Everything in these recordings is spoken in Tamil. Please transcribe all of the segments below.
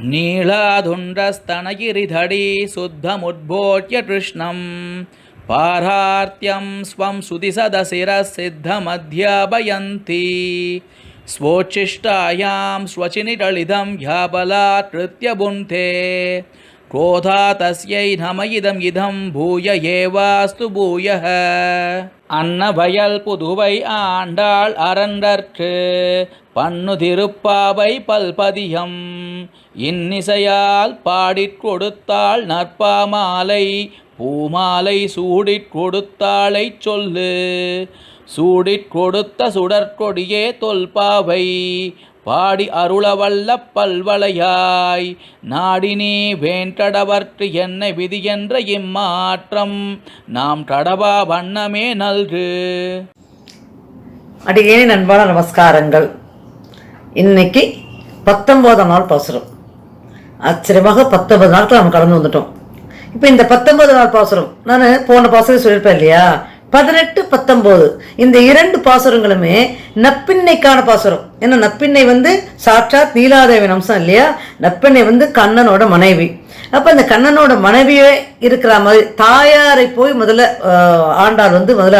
नीलाधुण्डस्तनगिरिधडी शुद्धमुद्बोध्य कृष्णं पारार्त्यं स्वं सुदिसदशिरः सिद्धमध्यापयन्ति स्वोच्छिष्टायां स्वचिनिटलिदं ह्याबलात् कृत्य भुङ्क्ते क्रोधा तस्यै नम इदं भूय एवास्तु भूयः அன்னவயல் புதுவை ஆண்டாள் அரண்டற்கு பண்ணு திருப்பாவை பல்பதியம் இன்னிசையால் பாடிற் கொடுத்தாள் நற்பாமாலை பூமாலை சூடிற் கொடுத்தாளை சொல்லு சூடிற் கொடுத்த சுடற்கொடியே தொல்பாவை பாடி அருளவல்ல பல்வளையாய் நாடினே வேண்டடவர்க்கு என்ன விதி என்ற இம்மாற்றம் நாம் கடவா வண்ணமே நல்கு. அடியேனின் அன்பான நமஸ்காரங்கள். இன்னைக்கு 19ஆம் நாள் பாசுரம். ஆச்சரியமாக 19 நாட்கள் நம்ம கடந்து வந்துட்டோம். இப்போ இந்த 19 நாள் பாசுரம் நான் போன பாசுரம் சொல்லியிருப்பேன் இல்லையா, 18, 19 இந்த 2 பாசுரங்களுமே நப்பின்னைக்கான பாசுரம். ஏன்னா நப்பின்னை சாட்சாத் நீலாதேவின் அம்சம் இல்லையா. நப்பின்னை கண்ணனோட மனைவி. அப்ப இந்த கண்ணனோட மனைவியே இருக்கிற மாதிரி தாயாரை போய் முதல்ல ஆண்டாள் முதல்ல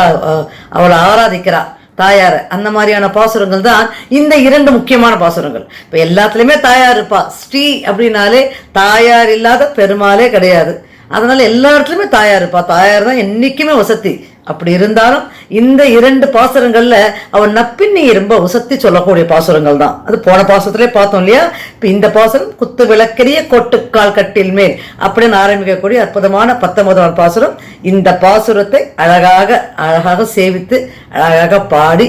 அவளை ஆராதிக்கிறா தாயார. அந்த மாதிரியான பாசுரங்கள் தான் இந்த 2 முக்கியமான பாசுரங்கள். இப்ப எல்லாத்துலயுமே தாயார் இருப்பா. ஸ்ரீ அப்படின்னாலே தாயார் இல்லாத பெருமாளே கிடையாது. அதனால எல்லா இடத்துலயுமே தாயார் இருப்பா. தாயார் தான் என்னைக்குமே வசதி. அப்படி இருந்தாலும் இந்த 2 பாசுரங்கள்ல அவன் நப்பின்னி ரொம்ப உசத்தி சொல்லக்கூடிய பாசுரங்கள் தான். அது போன பாசுரத்திலே பார்த்தோம் இல்லையா. இப்ப இந்த பாசுரம் குத்து விளக்கரிய கொட்டுக்கால் கட்டில் மேல் அப்படின்னு ஆரம்பிக்கக்கூடிய அற்புதமான 19ஆம் பாசுரம். இந்த பாசுரத்தை அழகாக சேவித்து அழகாக பாடி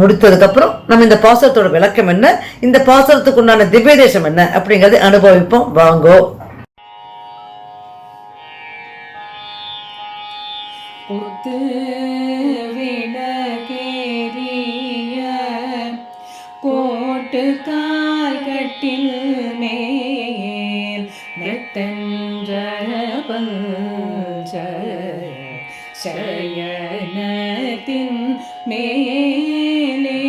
முடித்ததுக்கு அப்புறம் நம்ம இந்த பாசுரத்தோட விளக்கம் என்ன, இந்த பாசுரத்துக்கு உண்டான திவ்யதேசம் என்ன அப்படிங்கறது அனுபவிப்போம். வாங்கோ. குத்து விளக்கேறிய கோட்டுக்கால் கட்டில் மேல் நெட்டென்ற பஞ்ச சயனத்தின் மேலேறி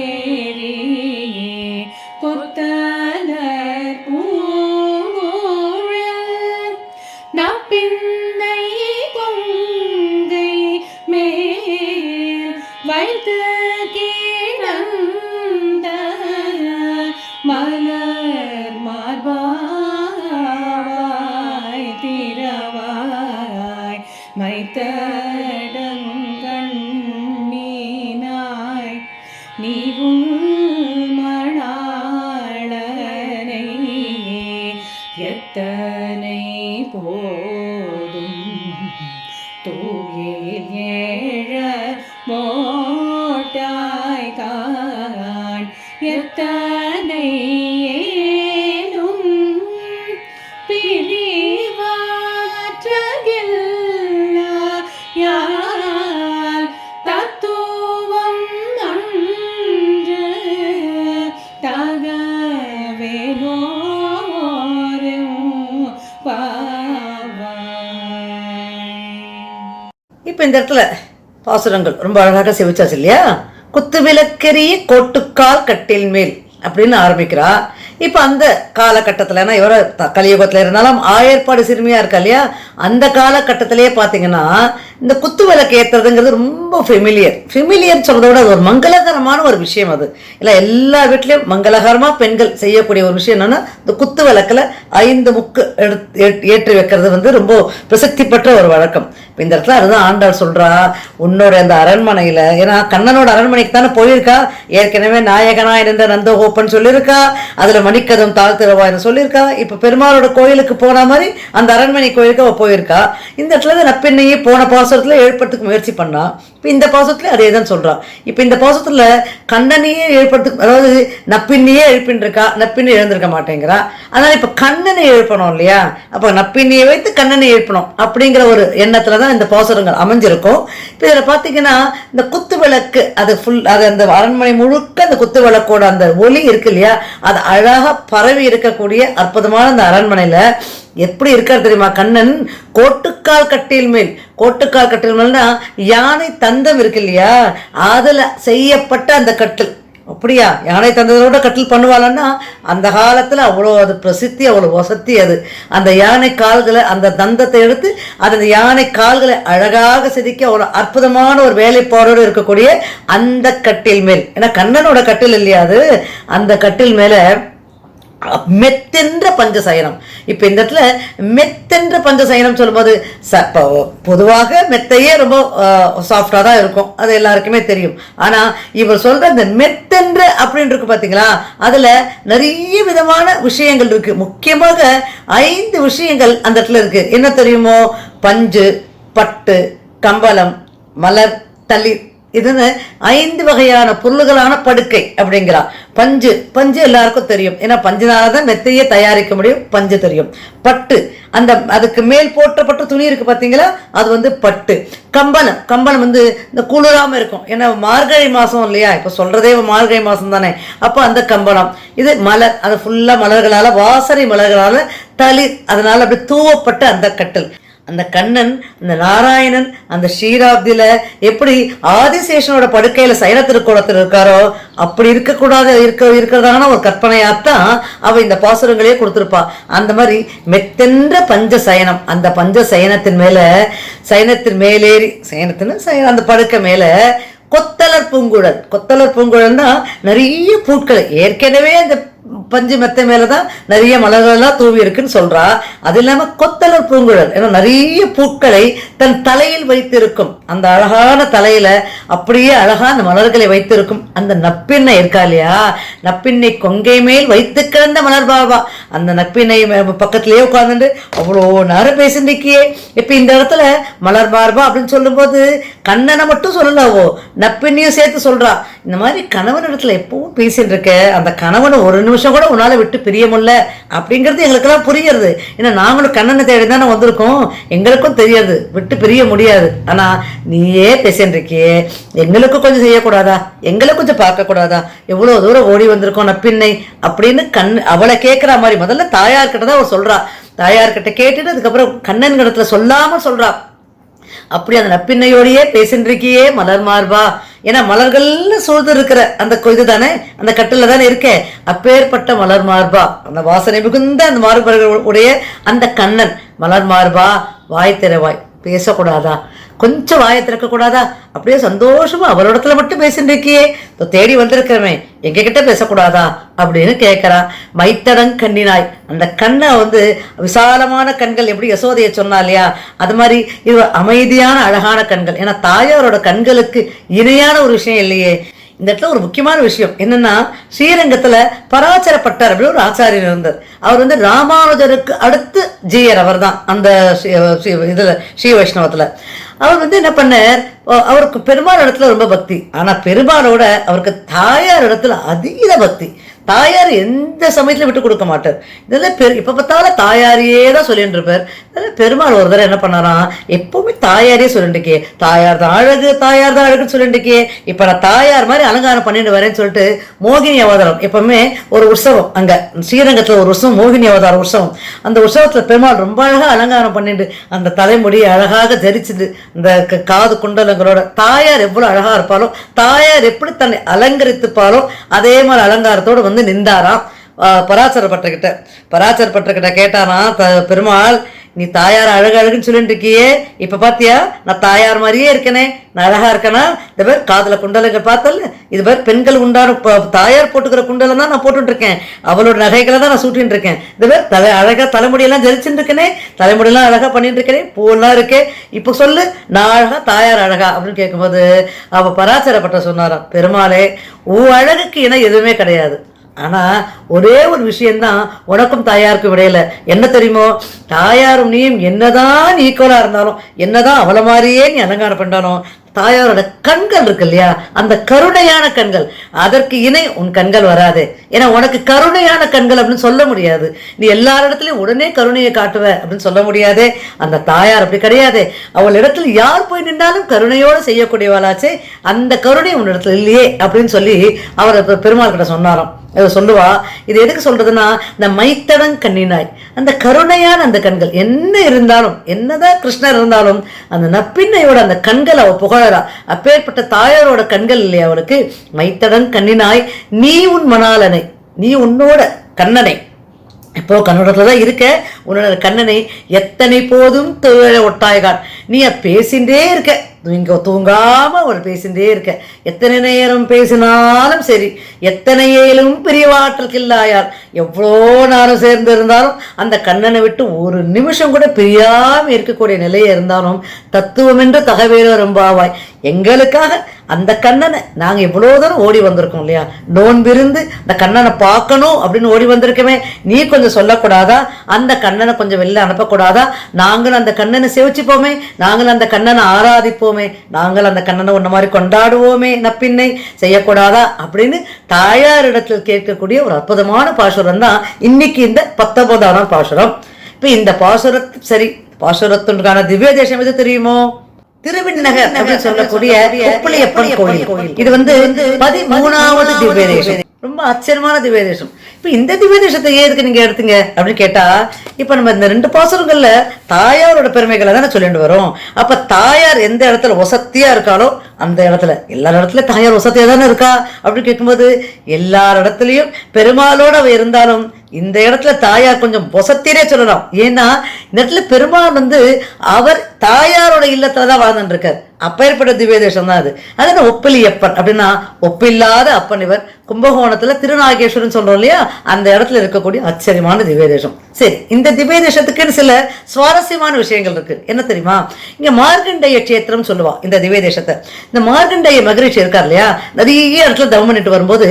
கொத்தலர் பூங்குழல் நப்பின்னை வைத்து கீழந்த மலர் மார்பாய் திரவாய் மைத்தடங்கண்ணீனாய் நீவும் மணாளனை எத்தனை போதும் தூயில் ஏழ மோட்டாய் காண் எத்தனை ஏனும் பிரிவாற்றகில்ல யார் தத்துவம் அன்று தகவேனோரும் பாவாய். இப்ப இந்த இடத்துல பாசுரங்கள் ரொம்ப அழகாக செவிச்சாச்சு இல்லையா. குத்து விளக்கெரிய கோட்டுக்கால் கட்டில் மேல் அப்படின்னு ஆரம்பிக்கிறா. இப்ப அந்த காலகட்டத்துல இவர கலியுகத்துல இருந்தாலும் ஆயர்பாடு சிறுமியா இருக்கா இல்லையா. அந்த காலகட்டத்திலேயே பாத்தீங்கன்னா இந்த குத்து விளக்கு ஏத்துறதுங்கிறது ரொம்ப ஃபெமிலியர் சொல்றத விட அது ஒரு மங்களகரமான ஒரு விஷயம். அது இல்ல எல்லா வீட்லயும் மங்களகரமா பெண்கள் செய்யக்கூடிய ஒரு விஷயம் என்னன்னா இந்த குத்து விளக்குல 5 முக்கு ஏற்றி வைக்கிறது ரொம்ப பிரசித்தி பெற்ற ஒரு வழக்கம். இந்த இடத்துல அதுதான் ஆண்டாள் சொல்றா, உன்னோட அந்த அரண்மனையில, ஏன்னா கண்ணனோட அரண்மனைக்கு தானே போயிருக்கா. ஏற்கனவே நாயகனா இருந்த நந்தகோப்பன் சொல்லியிருக்கா, அதுல மணிக்கதம் தாழ்த்திரவான்னு சொல்லியிருக்கா. இப்ப பெருமாளோட கோயிலுக்கு போன மாதிரி அந்த அரண்மனை கோயிலுக்கு அவ போயிருக்கா. இந்த இடத்துல நப்பெண்ணையே போன பாசுரத்துல எழுப்பறதுக்கு முயற்சி பண்ணா. இப்ப இந்த பாசுரத்துல அதே தான் சொல்றான். இப்ப இந்த பாசுரத்துல கண்ணனையே எழுப்பறதுக்கு, அதாவது நப்பின்னையே எழுப்பின்னு இருக்கா, நப்பின்னு எழுந்திருக்க மாட்டேங்கிறா. அதனால இப்ப கண்ணனை எழுப்பணும் இல்லையா. அப்ப நப்பின்னையை வைத்து கண்ணனை எழுப்பணும் அப்படிங்கிற ஒரு எண்ணத்துலதான் இந்த பாசுரங்கள் அமைஞ்சிருக்கும். இப்ப இதுல பாத்தீங்கன்னா இந்த குத்து விளக்கு அது அந்த அரண்மனை முழுக்க அந்த குத்து விளக்கோட அந்த ஒளி இருக்கு இல்லையா, அது அழகா பரவி இருக்கக்கூடிய அற்புதமான அந்த அரண்மனையில எப்படி இருக்காரு தெரியுமா. கண்ணன் கோட்டுக்கால் கட்டில் மேல், கோட்டுக்கால் கட்டில் மேல்னா யானை தந்தம் இருக்கு இல்லையா, அதுல செய்யப்பட்ட அந்த கட்டில். அப்படியா, யானை தந்ததோட கட்டில் பண்ணுவாளன்னா அந்த காலத்தில் அவ்வளோ அது பிரசித்தி, அவ்வளோ வசதி. அது அந்த யானை கால்களை, அந்த தந்தத்தை எடுத்து அந்த யானை கால்களை அழகாக செதுக்கி அவ்வளோ அற்புதமான ஒரு வேலைப்பாடோடு இருக்கக்கூடிய அந்த கட்டில் மேல், ஏன்னா கண்ணனோட கட்டில் இல்லையா அது, அந்த கட்டில் மேலே மெத்தென்ற பஞ்சசயனம். இப்போ இந்த இடத்துல மெத்தென்ற பஞ்சசயனம் சொல்லும்போது பொதுவாக மெத்தையே ரொம்ப சாஃப்டாக தான் இருக்கும், அது எல்லாருக்குமே தெரியும். ஆனால் இவர் சொல்கிற இந்த மெத்தென்ற அப்படின்னு இருக்கு பார்த்தீங்களா, அதில் நிறைய விதமான விஷயங்கள் இருக்குது. முக்கியமாக 5 விஷயங்கள் அந்த இடத்துல இருக்குது. என்ன தெரியுமோ? பஞ்சு, பட்டு, கம்பளம், மலர், தளிர், இதுன்னு 5 வகையான பொருள்களான படுக்கை அப்படிங்கிறா. பஞ்சு, பஞ்சு எல்லாருக்கும் தெரியும், ஏன்னா பஞ்சினால தான் மெத்தையே தயாரிக்க முடியும், பஞ்சு தெரியும். பட்டு, அந்த அதுக்கு மேல் போட்டப்பட்ட துணி இருக்கு பார்த்தீங்களா, அது வந்து பட்டு. கம்பளம், கம்பளம் வந்து இந்த குளிராமல் இருக்கும், ஏன்னா மார்கழி மாதம் இல்லையா, இப்போ சொல்கிறதே மார்கழி மாதம் தானே, அப்போ அந்த கம்பளம். இது மலர், அது ஃபுல்லாக மலர்களால், வாசனை மலர்களால், தளிர், அதனால் அப்படி தூவப்பட்ட அந்த கட்டில். அந்த கண்ணன், அந்த நாராயணன் அந்த ஷீராப்தியில எப்படி ஆதிசேஷனோட படுக்கையில சைன திருக்கோலத்தில் இருக்காரோ அப்படி இருக்கக்கூடாது, இருக்கிறதான ஒரு கற்பனையாத்தான் அவ இந்த பாசுரங்களையே கொடுத்துருப்பா. அந்த மாதிரி மெத்தென்ற பஞ்ச சயனம், அந்த பஞ்ச சயனத்தின் மேல, சயனத்தின் மேலேறி, சயனத்தின் அந்த படுக்கை மேல கொத்தலர் பூங்குழல். கொத்தலர் பூங்குழல்னா நிறைய பூட்களை, ஏற்கனவே அந்த பஞ்சு மெத்தை மேலதான் நிறைய மலர்கள்லாம் தூவி இருக்குன்னு சொல்றா. அது இல்லாம கொத்தலர் பூங்குழல், ஏன்னா நிறைய பூக்களை தன் தலையில் வைத்திருக்கும், அந்த அழகான தலையில அப்படியே அழகா அந்த மலர்களை வைத்திருக்கும் அந்த நப்பிண்ணை இருக்கா இல்லையா, நப்பிண்ணை கொங்கை மேல் வைத்து கிடந்த மலர் பாபா, அந்த நப்பிண்ணை பக்கத்திலேயே உட்கார்ந்துட்டு அவ்வளோ நேரம் பேசிருக்கியே. இப்ப இந்த இடத்துல மலர் பார்பா அப்படின்னு சொல்லும் போது கண்ணனை மட்டும் சொல்லலாவோ, நப்பிண்ணையும் சேர்த்து சொல்றா. இந்த மாதிரி கணவன் இடத்துல எப்பவும் பேசிட்டு இருக்க, அந்த கணவனை ஒரு நிமிஷம் கூட உன்னால விட்டு பிரிய முடியல அப்படிங்கிறது எங்களுக்கெல்லாம் புரியுறது. ஏன்னா நாங்களும் கண்ணனை தேடி தானே வந்திருக்கோம், எங்களுக்கும் தெரியாது விட்டு பிரிய முடியாது. ஆனா நீயே பேசிட்டு இருக்கியே, எங்களுக்கும் கொஞ்சம் செய்யக்கூடாதா, எங்களை கொஞ்சம் பார்க்க கூடாதா, எவ்வளவு தூரம் ஓடி வந்திருக்கோம் நப்பின்னை அப்படின்னு அவளை கேட்கிற மாதிரி முதல்ல தாயார்கிட்ட தான் அவள் சொல்றா. தாயார்கிட்ட கேட்டுட்டு அதுக்கப்புறம் கண்ணன் இடத்துல சொல்லாம சொல்றா. அப்படி அந்த நப்பின்னையோடையே பேசின்றிருக்கியே மலர் மார்பா, ஏன்னா மலர்கள்ல சூழ்ந்து இருக்கிற அந்த இது தானே, அந்த கட்டில தானே இருக்கே, அப்பேற்பட்ட மலர் மார்பா, அந்த வாசனை மிகுந்த அந்த மார்பர்கள் உடைய அந்த கண்ணன் மலர் மார்பா, வாய் திறவாய், பேசக்கூடாதா, கொஞ்சம் வாயை திறக்க கூடாதா, அப்படியே சந்தோஷமா அவரோடத்துல மட்டும் பேசிட்டு இருக்கியே, தேடி வந்திருக்கிறவன் எங்க கிட்ட பேசக்கூடாதா அப்படின்னு கேட்கிறா. மைத்தடங் கண்ணினாய், அந்த கண்ணை வந்து விசாலமான கண்கள், எப்படி யசோதைய சொன்னா இல்லையா, அது மாதிரி இது அமைதியான அழகான கண்கள். ஏன்னா தாயாரோட கண்களுக்கு இணையான ஒரு விஷயம் இல்லையே. இந்த இடத்துல ஒரு முக்கியமான விஷயம் என்னன்னா, ஸ்ரீரங்கத்துல பராசரப்பட்டர் அப்படின்னு ஒரு ஆச்சாரியர் இருந்தார். அவர் வந்து ராமானுஜருக்கு அடுத்து ஜீயர், அவர் தான் அந்த இதுல ஸ்ரீ வைஷ்ணவத்துல. அவர் வந்து என்ன பண்ணார், அவருக்கு பெருமாள் இடத்துல ரொம்ப பக்தி, ஆனா பெருமாளோட அவருக்கு தாயார் இடத்துல அதீத பக்தி. தாயார் எந்த சமயத்துல விட்டு கொடுக்க மாட்டார். இதெல்லாம் இப்ப பார்த்தாலும் தாயாரையே தான் சொல்லிட்டு இருப்பார். பெருமாள் ஒரு தடவை என்ன பண்ணாராம், எப்பவுமே தாயாரே சொல்லிட்டு இருக்கே, தாயார் தான் அழகு, தாயார் தான் அழகுன்னு சொல்லிட்டு இருக்கே, இப்ப நான் தாயார் மாதிரி அலங்காரம் பண்ணிட்டு வரேன்னு சொல்லிட்டு மோகினி அவதாரம், எப்பவுமே ஒரு உற்சவம் அங்க ஸ்ரீரங்கத்துல ஒரு உற்சவம், மோகினி அவதார உற்சவம். அந்த உற்சவத்துல பெருமாள் ரொம்ப அழகா அலங்காரம் பண்ணிட்டு அந்த தலைமுடியை அழகாக தரிச்சுட்டு இந்த காது குண்டலங்களோட தாயார் எவ்வளவு அழகா இருப்பாலோ, தாயார் எப்படி தன்னை அலங்கரித்துப்பாலோ அதே மாதிரி அலங்காரத்தோடு வந்து நின்றாராம் பராசரப்பட்டர்கிட்ட. பராசரப்பட்டர்கிட்ட கேட்டாராம் பெருமாள், நீ தாயார் அழகு அழகுன்னு சொல்லிட்டு இருக்கியே, இப்ப பாத்தியா நான் தாயார் மாதிரியே இருக்கனே, நான் அழகா இருக்கனா, இந்த பேர் காதுல குண்டலங்கள் பார்த்தல, இது பேர் பெண்கள் உண்டான தாயார் போட்டுக்கிற குண்டலம் தான் நான் போட்டுட்டு இருக்கேன், அவளோட நகைகளை தான் நான் சூட்டின்னு இருக்கேன், இந்த பேர் அழகா தலைமுடியெல்லாம் ஜெரிச்சுட்டு இருக்கனே, தலைமுடியெல்லாம் அழகா பண்ணிட்டு இருக்கேன், பூவெல்லாம் இருக்கேன், இப்ப சொல்லு நான் அழகா தாயார் அழகா அப்படின்னு கேட்கும்போது அவ பராசரப்பட்ட சொன்னாராம், பெருமாளே உன் அழகுக்கு இணை எதுவுமே கிடையாது, ஆனா ஒரே ஒரு விஷயம்தான் உனக்கும் தாயாருக்கும் இடையில, என்ன தெரியுமோ, தாயாரும் நீயும் என்னதான் ஈக்குவலா இருந்தாலும், என்னதான் அவளை மாதிரியே நீ அலங்காரம் பண்ணாலும், தாயாரோட கண்கள் இருக்கு இல்லையா, அந்த கருணையான கண்கள், அதற்கு இணை உன் கண்கள் வராது. ஏன்னா உனக்கு கருணையான கண்கள் அப்படின்னு சொல்ல முடியாது, நீ எல்லாரிடத்துலயும் உடனே கருணையை காட்டுவ அப்படின்னு சொல்ல முடியாது. அந்த தாயார் அப்படி கிடையாது, அவள் இடத்துல யார் போய் நின்றாலும் கருணையோடு செய்யக்கூடியவளாச்சே, அந்த கருணை உன் இடத்துல இல்லையே அப்படின்னு சொல்லி அவர் பெருமாள் கிட்ட சொன்னாராம். அதை சொல்லுவா. இது எதுக்கு சொல்றதுன்னா, இந்த மைத்தடம் கண்ணினாய், அந்த கருணையான அந்த கண்கள் என்ன இருந்தாலும், என்னதான் கிருஷ்ணர் இருந்தாலும் அந்த நப்பின்னையோட அந்த கண்கள் அவ புகழறா. அப்பேற்பட்ட தாயாரோட கண்கள் இல்லையா அவளுக்கு. மைத்தடம் கண்ணினாய் நீ உன் மணாலனை, நீ உன்னோட கண்ணனை, இப்போ கன்னடத்துல தான் இருக்க, உன்னோட கண்ணனை எத்தனை போதும் ஒட்டாய்கான், நீ பேசின்றே இருக்க, இங்க தூங்காம ஒரு பேசின்றே இருக்க, எத்தனை நேரம் பேசினாலும் சரி, எத்தனை ஏழும் பிரிவாற்றல் இல்லாயார், எவ்வளோ நேரம் சேர்ந்து இருந்தாலும் அந்த கண்ணனை விட்டு ஒரு நிமிஷம் கூட பிரியாம இருக்கக்கூடிய நிலையை இருந்தாலும் தத்துவம் என்று தகவேல ரொம்பாவாய், எங்களுக்காக அந்த கண்ணனை நாங்க எவ்வளவு தூரம் ஓடி வந்திருக்கோம் இல்லையா, நோன்பிருந்து அந்த கண்ணனை பார்க்கணும் அப்படின்னு ஓடி வந்திருக்கமே, நீ கொஞ்சம் சொல்லக்கூடாதா, அந்த கண்ணனை கொஞ்சம் வெளில அனுப்பக்கூடாதா, நாங்கள் அந்த கண்ணனை சேவிச்சுப்போமே, நாங்கள் அந்த கண்ணனை ஆராதிப்போமே, நாங்கள் அந்த கண்ணனை ஒன்ன மாதிரி கொண்டாடுவோமே, நப்பின்னை செய்யக்கூடாதா அப்படின்னு தாயாரிடத்தில் கேட்கக்கூடிய ஒரு அற்புதமான பாசுரம் தான் இன்னைக்கு இந்த 19ஆம் பாசுரம். இப்ப இந்த பாசுரத்து சரி, பாசுரத்துக்கான திவ்ய தேசம் எது தெரியுமோ? திருவிண்ணகர் அப்படின்னு சொல்லக்கூடிய உப்பிலியப்பன் கோயில். இது 13வது திவ்ய தேசம். ரொம்ப ஆச்சரியமான திவ்ய தேசம். இப்ப இந்த திவ்ய தேசத்தை எதுக்கு நீங்க எடுத்தீங்க அப்படின்னு கேட்டா, இப்ப நம்ம இந்த 2 பாசுரங்கள்ல தாயாரோட பெருமைகளை தானே சொல்லிட்டு வரோம். அப்ப தாயார் எந்த இடத்துல வசத்தியா இருக்காளோ அந்த இடத்துல, எல்லா இடத்துல தாயார் வசதியா தானே இருக்கா அப்படின்னு கேட்கும்போது, எல்லார் இடத்துலயும் பெருமாளோட அவ இருந்தாலும் இந்த இடத்துல தாயார் கொஞ்சம் வசத்திலே சொல்லலாம். ஏன்னா இந்த இடத்துல பெருமாள் அவர் தாயாரோட இல்லத்துலதான் வாழ்ந்துட்டு இருக்கார். அப்பேற்பட்ட திவ்ய தேசம் தான் அது. அது ஒப்பிலியப்பன் அப்படின்னா ஒப்பில்லாத அப்பன். இவர் கும்பகோணத்துல திருநாகேஸ்வரன் சொல்றோம் இல்லையா, அந்த இடத்துல இருக்கக்கூடிய ஆச்சரியமான திவ்ய தேசம். சரி, இந்த திவ்ய தேசத்துக்குன்னு சில சுவாரஸ்யமான விஷயங்கள் இருக்கு. என்ன தெரியுமா? இங்க மார்கண்டேய கஷேத்திரம் சொல்லுவா இந்த திவ்ய தேசத்தை. இந்த மார்கண்டேய மகரிஷி இருக்கார் இல்லையா, நிறைய இடத்துல தவம் பண்ணிட்டு வரும்போது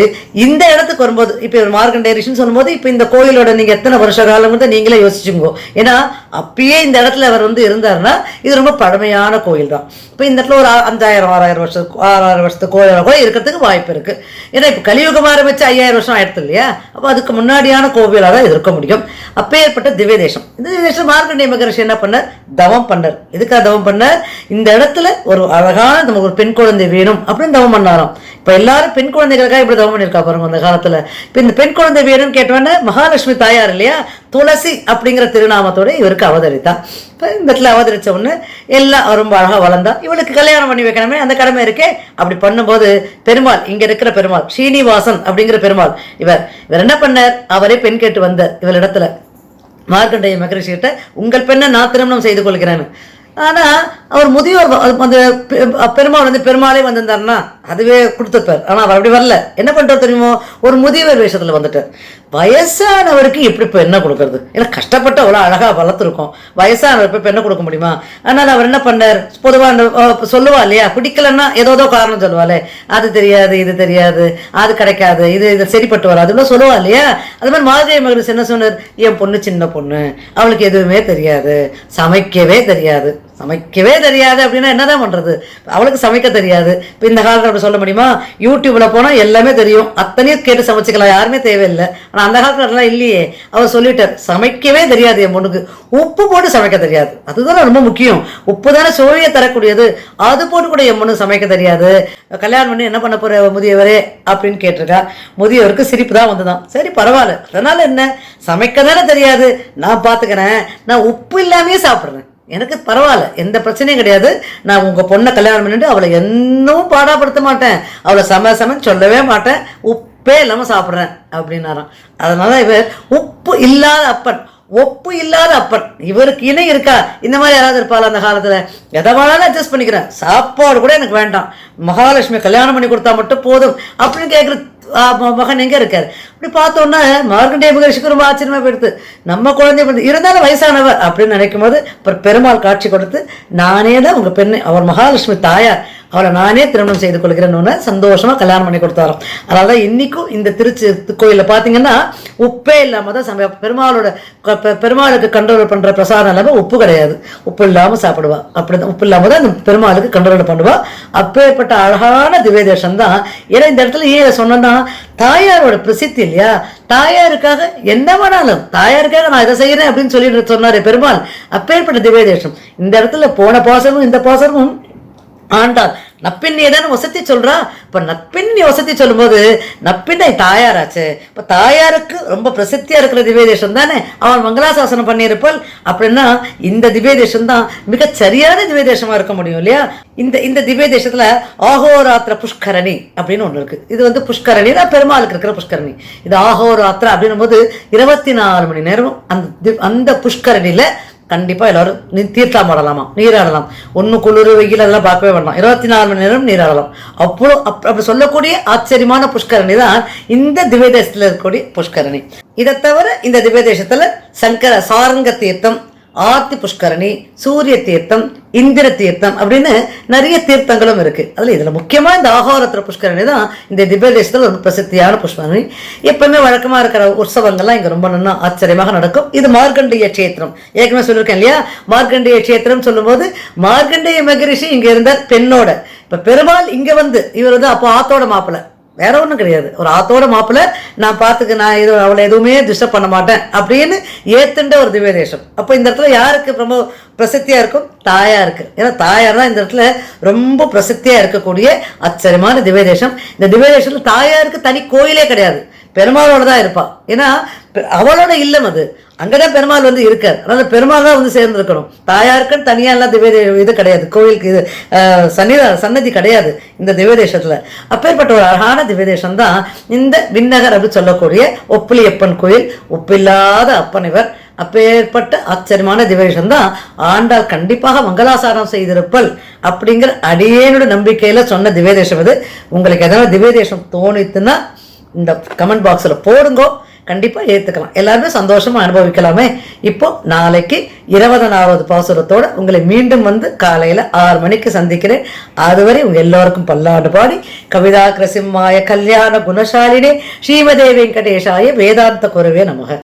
இந்த இடத்துக்கு வரும்போது, இப்ப மார்கண்டேய ரிஷின்னு சொல்லும் போது, இப்ப இந்த கோயிலோட நீங்க எத்தனை வருஷ காலம் நீங்களே யோசிச்சுங்கோ. ஏன்னா அப்பயே இந்த இடத்துல அவர் இருந்தாருன்னா இது ரொம்ப பழமையான கோயில் தான். இப்ப இந்த இடத்துல ஒரு 5000 6000 வருஷத்து கோயில கூட இருக்கிறதுக்கு வாய்ப்பு இருக்கு. ஏன்னா இப்ப கலியுகம் ஆரம்பிச்சு 5000 வருஷம் ஆயிடுது இல்லையா, அப்ப அதுக்கு முன்னாடியான கோவிலாக தான் இருக்க முடியும். அப்பேற்பட்ட திவ்ய தேசம். இந்த தேசம் மார்கண்டேய மகரிஷி என்ன பண்ணார்? தவம் பண்ணார். எதுக்காக தவம் பண்ணார்? இந்த இடத்துல ஒரு அழகான நமக்கு ஒரு பெண் குழந்தை வேணும் அப்படின்னு தவம் பண்ணாராம். இப்ப எல்லாரும் பெண் குழந்தைகளுக்காக இப்படி தவம் பண்ணிருக்கா பாருங்க அந்த காலத்துல. இப்ப இந்த பெண் குழந்தை வேணும்னு கேட்டவன மகாலட்சுமி தாயார் இல்லையா, துளசி அப்படிங்கிற திருநாமத்தோட இவருக்கு அவதரித்தா. இப்ப இந்த இடத்துல அவதரிச்ச உடனே எல்லாம் ரொம்ப அழகா வளர்ந்தா. இவளுக்கு கல்யாணம் பண்ணி வைக்கணுமே, அந்த கடமை இருக்கே. அப்படி பண்ணும்போது பெருமாள், இங்க இருக்கிற பெருமாள் ஸ்ரீனிவாசன் அப்படிங்கிற பெருமாள், இவர் என்ன பண்ணார்? அவரே பெண் கேட்டு வந்தார் இவளிடத்துல. மார்கண்டேய மகரிஷி கிட்ட, உங்கள் பெண்ணை நான் திருமணம் செய்து கொள்கிறேன்னு. ஆனா அவர் முதியோர், அந்த பெருமாள் பெருமாளே வந்திருந்தாருன்னா அதுவே கொடுத்துருப்பார். ஆனா அவர் அப்படி வரல. என்ன பண்றாரு தெரியுமோ? ஒரு முதியவர் வேஷத்துல வந்துட்டார். வயசானவருக்கு எப்படி இப்போ என்ன கொடுக்கறது? ஏன்னா கஷ்டப்பட்டு அவ்வளோ அழகா வளர்த்துருக்கோம். வயசானவருக்கு இப்போ என்ன கொடுக்க முடியுமா? அதனால அவர் என்ன பண்ணார்? பொதுவாக சொல்லுவா இல்லையா, பிடிக்கலன்னா ஏதோ காரணம் சொல்லுவாளே, அது தெரியாது, இது தெரியாது, அது கிடைக்காது, இது சரிப்பட்டு வராது, இவ்வளோ சொல்லுவா இல்லையா. அது மாதிரி மார்கழி மகரிஷி என்ன சொன்னார்? என் பொண்ணு சின்ன பொண்ணு, அவளுக்கு எதுவுமே தெரியாது, சமைக்கவே தெரியாது அப்படின்னா என்னதான் பண்றது? அவளுக்கு சமைக்க தெரியாது. இப்ப இந்த காலத்துல அப்படி சொல்ல முடியுமா? யூடியூப்ல போனா எல்லாமே தெரியும், அத்தனையும் கேட்டு சமைச்சுக்கலாம், யாருமே தேவையில்லை. ஆனா அந்த காலத்துல இல்லையே. அவர் சொல்லிட்டார், சமைக்கவே தெரியாது என் பொண்ணுக்கு, உப்பு போட்டு சமைக்க தெரியாது, அதுதான் ரொம்ப முக்கியம். உப்பு தானே சுவையை தரக்கூடியது, அது போட்டு கூட என் பொண்ணு சமைக்க தெரியாது, கல்யாணம் பண்ணி என்ன பண்ண போற முதியவரே அப்படின்னு கேட்டிருக்கா. முதியவருக்கு சிரிப்பு தான் வந்துதான். சரி பரவாயில்ல, அதனால என்ன, சமைக்க தானே தெரியாது, நான் பாத்துக்கிறேன், நான் உப்பு இல்லாமே சாப்பிடுறேன், எனக்கு பரவாயில்ல, எந்த பிரச்சனையும் கிடையாது, நான் உங்க பொண்ணை கல்யாணம் பண்ணிட்டு அவளை இன்னும் பாடாப்படுத்த மாட்டேன், அவளை சமைன்னு சொல்லவே மாட்டேன், உப்பே இல்லாம சாப்பிட்றேன் அப்படின்னாராம். அதனால இவர் உப்பு இல்லாத அப்பன், ஒப்பு இல்லாத அப்பன். இவருக்கு இணை இருக்கா? இந்த மாதிரி யாராவது இருப்பாள் அந்த காலத்துல? எதவானாலும் அட்ஜஸ்ட் பண்ணிக்கிறேன், சாப்பாடு கூட எனக்கு வேண்டாம், மகாலட்சுமி கல்யாணம் பண்ணி கொடுத்தா மட்டும் போதும் அப்படின்னு கேட்குற மகன் எங்க இருக்காரு? அப்படி பார்த்தோன்னா மார்கண்டேய மகரிஷிக்கு ரொம்ப ஆச்சரியமா போயிடுது. நம்ம குழந்தை இருந்தாலும் வயசானவர் அப்படின்னு நினைக்கும் போது பெருமாள் காட்சி கொடுத்து, நானே தான் உங்க பெண்ணு, அவர் மகாலட்சுமி தாயார், அவளை நானே திருமணம் செய்து கொள்கிறேன்னு சந்தோஷமா கல்யாணம் பண்ணி கொடுத்தாரோம். அதனாலதான் இன்னைக்கும் இந்த திருச்சி கோயில பாத்தீங்கன்னா உப்பே இல்லாம தான் பெருமாளுக்கு கண்ட்ரோல் பண்ற பிரசாதம் இல்லாம உப்பு கிடையாது, உப்பு இல்லாம சாப்பிடுவா. அப்படிதான் உப்பு இல்லாம தான் பெருமாளுக்கு கண்ட்ரோல் பண்ணுவா. அப்பேற்பட்ட அழகான திவ்ய தேசம் தான். ஏன்னா இந்த இடத்துல ஏன் சொன்னா, தாயாரோட பிரசித்தி இல்லையா, தாயாருக்காக என்ன வேணாலும், தாயாருக்காக நான் இதை செய்யறேன் அப்படின்னு சொல்லிட்டு சொன்னாரு பெருமாள். அப்பேற்பட்ட திவ்ய தேசம். இந்த இடத்துல போன பாசமும் இந்த பாசமும் ஆண்டாள் நப்பின்னையை தானே வசதி சொல்றா. இப்ப நப்பின்னி வசதி சொல்லும்போது நப்பின்னை தாயாராச்சு. இப்ப தாயாருக்கு ரொம்ப பிரசித்தியா இருக்கிற திவ்ய தேசம் தானே அவன் மங்களாசாசனம் பண்ணியிருப்பாள். அப்படின்னா இந்த திவ்ய தேசம் தான் மிக சரியான திவ்ய தேசமா இருக்க முடியும் இல்லையா? இந்த திவ்ய தேசத்துல ஆஹோராத்திர புஷ்கரணி அப்படின்னு ஒண்ணு இருக்கு. இது புஷ்கரணி பெருமாளுக்கு இருக்கிற புஷ்கரணி. இது ஆஹோராத்திர அப்படின்னும் போது 24 மணி நேரம் அந்த புஷ்கரணியில கண்டிப்பா எல்லாரும் தீர்த்தம் ஆடலாமா, நீராடலாம். ஒண்ணு குளிர் வெயில் அதெல்லாம் பார்க்கவே வேண்டாம், 24 மணி நேரம் நீராடலாம். அப்படி சொல்லக்கூடிய ஆச்சரியமான புஷ்கரணி தான் இந்த திவ்ய தேசத்துல இருக்கக்கூடிய புஷ்கரணி. இதை தவிர இந்த திவ்ய தேசத்துல சாரங்க தீர்த்தம், ஆர்த்தி புஷ்கரணி, சூரிய தீர்த்தம், இந்திர தீர்த்தம் அப்படின்னு நிறைய தீர்த்தங்களும் இருக்கு. இதுல முக்கியமா இந்த ஆஹோராத்திர புஷ்கரணி தான் இந்த திவ்ய தேசத்துல ஒரு பிரசித்தியான புஷ்கரணி. எப்பவுமே வழக்கமா இருக்கிற உற்சவங்கள்லாம் இங்க ரொம்ப நல்லா ஆச்சரியமாக நடக்கும். இது மார்க்கண்டேய கஷேத்திரம். ஏற்கனவே சொல்லியிருக்கேன் இல்லையா? மார்க்கண்டேய கஷேத்திரம் சொல்லும் போது மார்க்கண்டேய மகரிஷி இங்க இருந்தார் பெண்ணோட. இப்ப பெருமாள் இங்க இவர் அப்போ ஆத்தோட மாப்பிள்ள, வேற ஒன்றும் கிடையாது. ஒரு ஆத்தோட மாப்பிள்ள நான் பார்த்துக்க, நான் அவளை எதுவுமே டிஸ்டர்ப் பண்ண மாட்டேன் அப்படின்னு ஏத்துண்ட ஒரு திவ்ய தேசம். அப்போ இந்த இடத்துல யாருக்கு ரொம்ப பிரசித்தியா இருக்கும்? தாயாருக்கு. ஏன்னா தாயார் தான் இந்த இடத்துல ரொம்ப பிரசித்தியா இருக்கக்கூடிய ஆச்சரியமான திவ்ய தேசம். இந்த திவ்ய தேசத்துல தாயாருக்கு தனி கோயிலே கிடையாது, பெருமாளோட தான் இருப்பா. ஏன்னா அவளோட இல்லம் அது, அங்கதான் பெருமாள் இருக்கார். அதனால பெருமாள் தான் சேர்ந்துருக்கணும். தாயாருக்குன்னு தனியா எல்லாம் திவ்ய இது கிடையாது, கோயிலுக்கு இது சன்னதி கிடையாது இந்த திவ்ய தேசத்துல. அப்பேற்பட்ட ஒரு அழகான திவ்ய தேசம் தான் இந்த விண்ணகர் அப்படின்னு சொல்லக்கூடிய ஒப்பிலியப்பன் கோயில். ஒப்பில்லாத அப்பன் இவர். அப்பேற்பட்ட ஆச்சரியமான திவ்யதேசம் தான் ஆண்டாள் கண்டிப்பாக மங்களாசாரம் செய்திருப்பல் அப்படிங்கிற அடியேனோட நம்பிக்கையில சொன்ன திவ்யதேசம் இது. உங்களுக்கு எதனால திவ்யதேசம் தோணித்துன்னா இந்த கமெண்ட் பாக்ஸ்ல போடுங்கோ, கண்டிப்பா ஏத்துக்கலாம், எல்லாருமே சந்தோஷமா அனுபவிக்கலாமே. இப்போ நாளைக்கு 24வது பாசுரத்தோட உங்களை மீண்டும் காலையில 6 மணிக்கு சந்திக்கிறேன். அதுவரை உங்க எல்லாருக்கும் பல்லாண்டு பாடி கவிதா கிரசிம்மாய கல்யாண குணசாலினே ஸ்ரீமதே வெங்கடேஷாய வேதாந்த குருவே நமக.